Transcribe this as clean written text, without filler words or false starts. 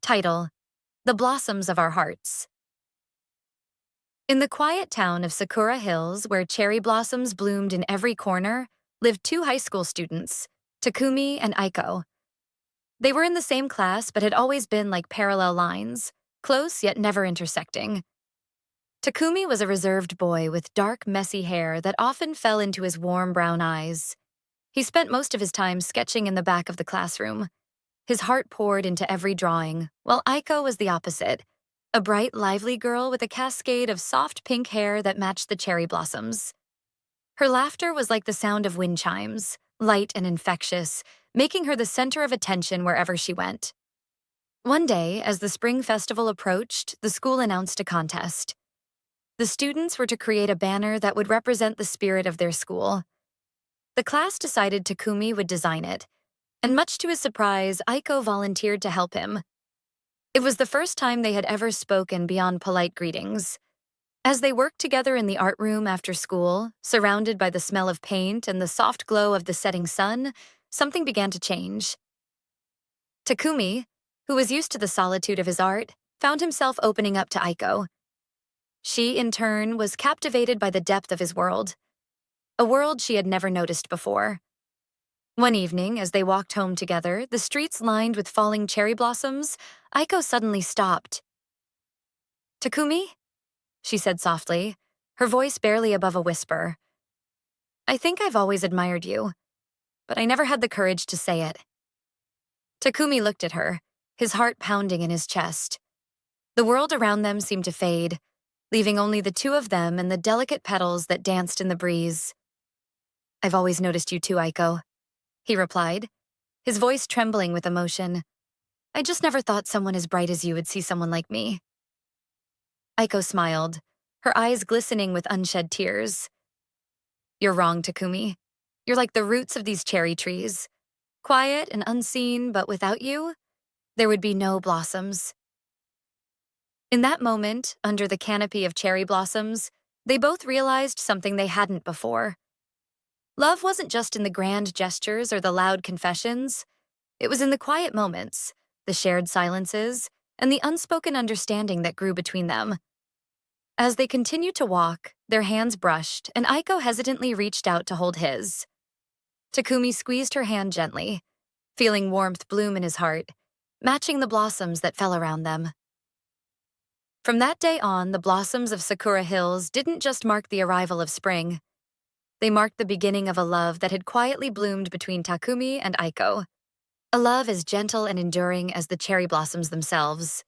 Title: The Blossoms of Our Hearts. In the quiet town of Sakura Hills, where cherry blossoms bloomed in every corner, lived two high school students, Takumi and Aiko. They were in the same class but had always been like parallel lines, close yet never intersecting. Takumi was a reserved boy with dark, messy hair that often fell into his warm brown eyes. He spent most of his time sketching in the back of the classroom. His heart poured into every drawing, while Aiko was the opposite, a bright, lively girl with a cascade of soft pink hair that matched the cherry blossoms. Her laughter was like the sound of wind chimes, light and infectious, making her the center of attention wherever she went. One day, as the spring festival approached, the school announced a contest. The students were to create a banner that would represent the spirit of their school. The class decided Takumi would design it, and much to his surprise, Aiko volunteered to help him. It was the first time they had ever spoken beyond polite greetings. As they worked together in the art room after school, surrounded by the smell of paint and the soft glow of the setting sun, something began to change. Takumi, who was used to the solitude of his art, found himself opening up to Aiko. She, in turn, was captivated by the depth of his world, a world she had never noticed before. One evening, as they walked home together, the streets lined with falling cherry blossoms, Aiko suddenly stopped. "Takumi?" she said softly, her voice barely above a whisper. "I think I've always admired you, but I never had the courage to say it." Takumi looked at her, his heart pounding in his chest. The world around them seemed to fade, leaving only the two of them and the delicate petals that danced in the breeze. "I've always noticed you too, Aiko," he replied, his voice trembling with emotion. "I just never thought someone as bright as you would see someone like me." Aiko smiled, her eyes glistening with unshed tears. "You're wrong, Takumi. You're like the roots of these cherry trees. Quiet and unseen, but without you, there would be no blossoms." In that moment, under the canopy of cherry blossoms, they both realized something they hadn't before. Love wasn't just in the grand gestures or the loud confessions. It was in the quiet moments, the shared silences, and the unspoken understanding that grew between them. As they continued to walk, their hands brushed, and Aiko hesitantly reached out to hold his. Takumi squeezed her hand gently, feeling warmth bloom in his heart, matching the blossoms that fell around them. From that day on, the blossoms of Sakura Hills didn't just mark the arrival of spring. They marked the beginning of a love that had quietly bloomed between Takumi and Aiko. A love as gentle and enduring as the cherry blossoms themselves.